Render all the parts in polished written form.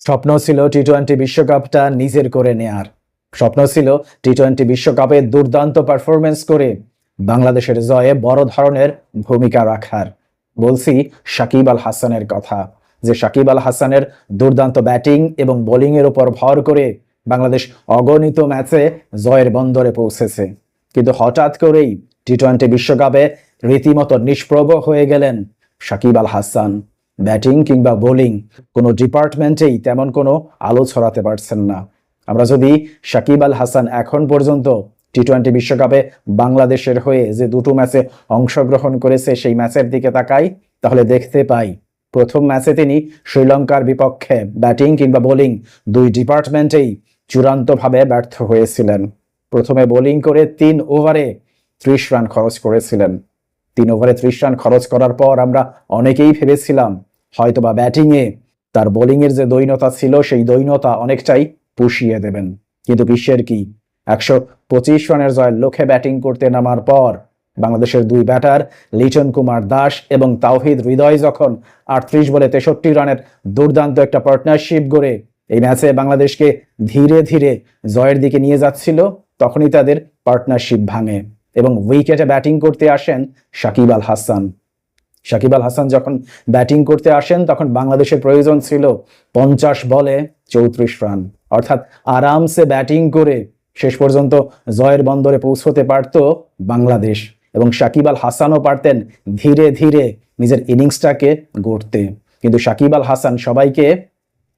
স্বপ্ন ছিল টি-20 বিশ্বকাপটা নিজের করে নেয়ার। স্বপ্ন ছিল টি-20 বিশ্বকাপে দুর্দান্ত পারফরমেন্স করে বাংলাদেশের জয়ে বড় ধরনের ভূমিকা রাখার। বলছি সাকিব আল হাসানের কথা, যে সাকিব আল হাসানের দুর্দান্ত ব্যাটিং এবং বোলিংয়ের উপর ভর করে বাংলাদেশ অগণিত ম্যাচে জয়ের বন্দরে পৌঁছেছে। কিন্তু হঠাৎ করেই টি-20 বিশ্বকাপে রীতিমতো নিষ্প্রভ হয়ে গেলেন সাকিব আল হাসান। ব্যাটিং কিংবা বোলিং কোনো ডিপার্টমেন্টেই তেমন কোনো আলো ছড়াতে পারছেন না। আমরা যদি সাকিব আল হাসান এখন পর্যন্ত টি-20 বিশ্বকাপে বাংলাদেশের হয়ে যে দুটো ম্যাচে অংশগ্রহণ করেছে সেই ম্যাচের দিকে তাকাই, তাহলে দেখতে পাই প্রথম ম্যাচে তিনি শ্রীলঙ্কার বিপক্ষে ব্যাটিং কিংবা বোলিং দুই ডিপার্টমেন্টেই চূড়ান্তভাবে ব্যর্থ হয়েছিলেন। প্রথমে বোলিং করে 3 ওভারে 30 রান খরচ করেছিলেন। 3 ওভারে 30 রান খরচ করার পর আমরা অনেকেই ভেবেছিলাম হয়তোবা ব্যাটিংয়ে তার বোলিংয়ের যে দৈন্যতা ছিল সেই দৈন্যতা অনেকটাই পুষিয়ে দেবেন। কিন্তু বিশ্বের কি 125 রানের জয়ের লক্ষ্যে ব্যাটিং করতে নামার পর বাংলাদেশের দুই ব্যাটার লিটন কুমার দাস এবং তাওহিদ হৃদয় যখন 38 বলে 63 রানের দুর্দান্ত একটা পার্টনারশিপ গড়ে এই ম্যাচে বাংলাদেশকে ধীরে ধীরে জয়ের দিকে নিয়ে যাচ্ছিল, তখনই তাদের পার্টনারশিপ ভাঙে এবং উইকেটে ব্যাটিং করতে আসেন সাকিব আল হাসান। সাকিব আল হাসান যখন ব্যাটিং করতে আসেন তখন বাংলাদেশের প্রয়োজন ছিল 50 বলে 34 রান, অর্থাৎ আরামসে ব্যাটিং করে শেষ পর্যন্ত জয়ের বন্দরে পৌঁছতে পারত বাংলাদেশ এবং সাকিব আল হাসানও পারতেন ধীরে ধীরে নিজের ইনিংসটাকে গড়তে। কিন্তু সাকিব আল হাসান সবাইকে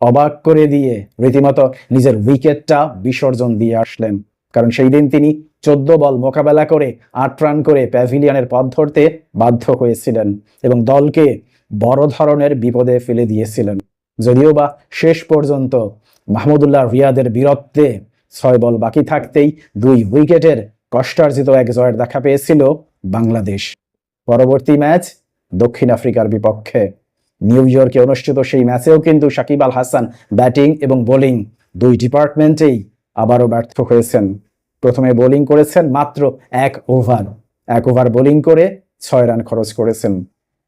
অবাক করে দিয়ে রীতিমতো নিজের উইকেটটা বিসর্জন দিয়ে আসলেন, কারণ সেই দিন তিনি 14 বল মোকাবেলা করে 8 রান করে প্যাভিলিয়নের পথ ধরতে বাধ্য হয়েছিলেন এবং দলকে বড় ধরনের বিপদে ফেলে দিয়েছিলেন। যদিও বা শেষ পর্যন্ত মাহমুদুল্লাহ রিয়াদের বীরত্বে 6 বল বাকি থাকতেই 2 উইকেটের কষ্টার্জিত এক জয়ের দেখা পেয়েছিল বাংলাদেশ। পরবর্তী ম্যাচ দক্ষিণ আফ্রিকার বিপক্ষে নিউ ইয়র্কে অনুষ্ঠিত সেই ম্যাচেও কিন্তু সাকিব আল হাসান ব্যাটিং এবং বোলিং দুই ডিপার্টমেন্টেই আবারও ব্যর্থ হয়েছেন। প্রথমে বোলিং করেছেন মাত্র 1 ওভার বোলিং করে 6 রান খরচ করেছেন।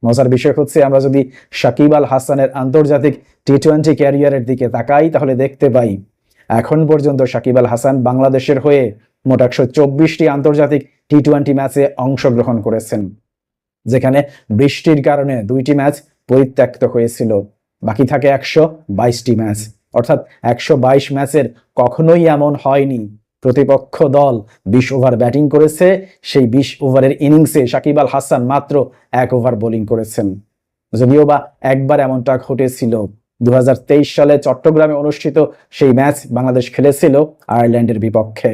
মজার বিষয় হচ্ছে, আমরা যদি সাকিব আল হাসানের আন্তর্জাতিক টি-20 ক্যারিয়ারের দিকে তাকাই তাহলে দেখতে পাই এখন পর্যন্ত সাকিব আল হাসান বাংলাদেশের হয়ে মোট 124টি আন্তর্জাতিক টি-20 ম্যাচে অংশগ্রহণ করেছেন, যেখানে বৃষ্টির কারণে 2টি ম্যাচ পরিত্যক্ত হয়েছিল। বাকি থাকে 122টি ম্যাচ, অর্থাৎ 122 ম্যাচের কখনোই এমন হয়নি প্রতিপক্ষ দল 20 ওভার ব্যাটিং করেছে, সেই 20 ওভারের ইনিংসে সাকিব আল হাসান মাত্র 1 ওভার বোলিং করেছেন। যদিও বা একবার এমনটা ঘটেছিল 2023 সালে চট্টগ্রামে অনুষ্ঠিত সেই ম্যাচ বাংলাদেশ খেলেছিল আয়ারল্যান্ডের বিপক্ষে।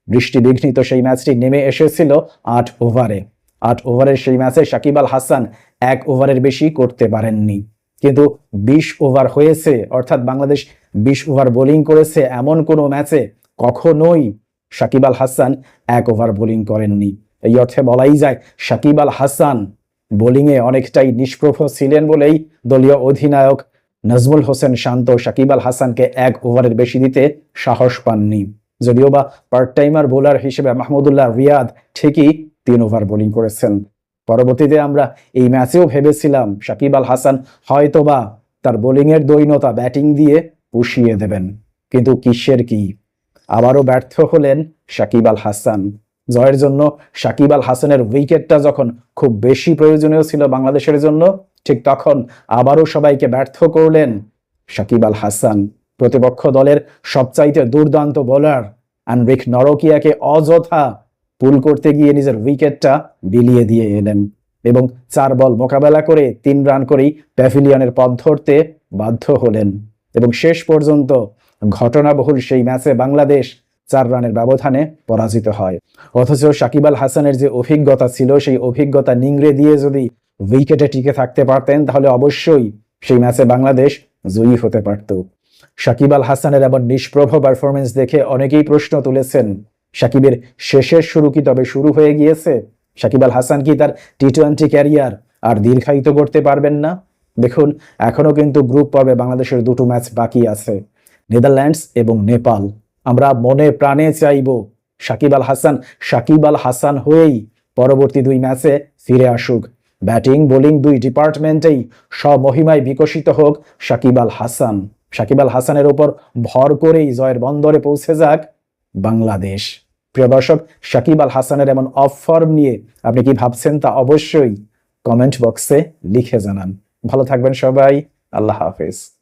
বৃষ্টি বিঘ্নিত সেই ম্যাচটি নেমে এসেছিল 8 ওভারে। 8 ওভারের সেই ম্যাচে সাকিব আল হাসান 1 ওভারের বেশি করতে পারেননি, কিন্তু 20 ওভার হয়েছে, অর্থাৎ বাংলাদেশ 20 ওভার বোলিং করেছে, এমন কোনো ম্যাচে কখনোই সাকিব আল হাসান 1 ওভার বোলিং করেননি। এই অর্থে বলাই যায় সাকিব আল হাসান বোলিংয়ে অনেকটাই নিষ্প্রভ ছিলেন বলেই দলীয় অধিনায়ক নাজমুল হোসেন শান্ত সাকিব আল হাসানকে 1 ওভারের বেশি দিতে সাহস পাননি। যদিও বা পার্ট টাইমার বোলার হিসেবে মাহমুদুল্লাহ রিয়াদ ঠিকই 3 ওভার বোলিং করেছেন। পরবর্তীতে আমরা এই ম্যাচেও ভেবেছিলাম সাকিব আল হাসান হয়তোবা তার বোলিংয়ের দৈন্যতা ব্যাটিং দিয়ে পুষিয়ে দেবেন, কিন্তু কিসের কি, আবারও ব্যর্থ হলেন সাকিব আল হাসান। জয়ের জন্য সাকিব আল হাসানের উইকেটটা যখন খুব বেশি প্রয়োজনীয় ছিল বাংলাদেশের জন্য, ঠিক তখন আবারও সবাইকে ব্যর্থ করলেন সাকিব আল হাসান। প্রতিপক্ষ দলের সবচাইতে দুর্দান্ত বোলার আনরিক নরকিয়াকে অযথা পুল করতে গিয়ে নিজের উইকেটটা বিলিয়ে দিয়ে এলেন এবং 4 বল মোকাবেলা করে 3 রান করেই প্যাভিলিয়নের পথ ধরতে বাধ্য হলেন এবং শেষ পর্যন্ত ঘটনাবহুল সেই ম্যাচে বাংলাদেশ 4 রানের ব্যবধানে পরাজিত হয়। অথচ সাকিব আল হাসানের যে অভিজ্ঞতা ছিল সেই অভিজ্ঞতা নিংড়ে দিয়ে যদি উইকেটে টিকে থাকতে পারতেন তাহলে অবশ্যই সেই ম্যাচে বাংলাদেশ জয়ী হতে পারত। সাকিব আল হাসানের এমন নিষ্প্রভ পারফরমেন্স দেখে অনেকেই প্রশ্ন তুলেছেন, সাকিবের শেষের শুরু কি তবে শুরু হয়ে গিয়েছে? সাকিব আল হাসান কি তার টি-20 ক্যারিয়ার আর দীর্ঘায়িত করতে পারবেন না? দেখুন, এখনো কিন্তু গ্রুপ পর্বে বাংলাদেশের 2টো ম্যাচ বাকি আছে, নেদারল্যান্ডস এবং নেপাল। আমরা মনে প্রাণে চাইব সাকিব আল হাসান হয়েই পরবর্তী 2 ম্যাচে ফিরে আসুক। ব্যাটিং বোলিং 2 ডিপার্টমেন্টেই স্বমহিমায় বিকশিত হোক সাকিব আল হাসান। সাকিব আল হাসানের উপর ভর করেই জয়ের বন্দরে পৌঁছে যাক বাংলাদেশ। প্রিয় দর্শক, সাকিব আল হাসানের এমন অফ ফর্ম নিয়ে আপনি কি ভাবছেন তা অবশ্যই কমেন্ট বক্সে লিখে জানান। ভালো থাকবেন সবাই, আল্লাহ হাফেজ।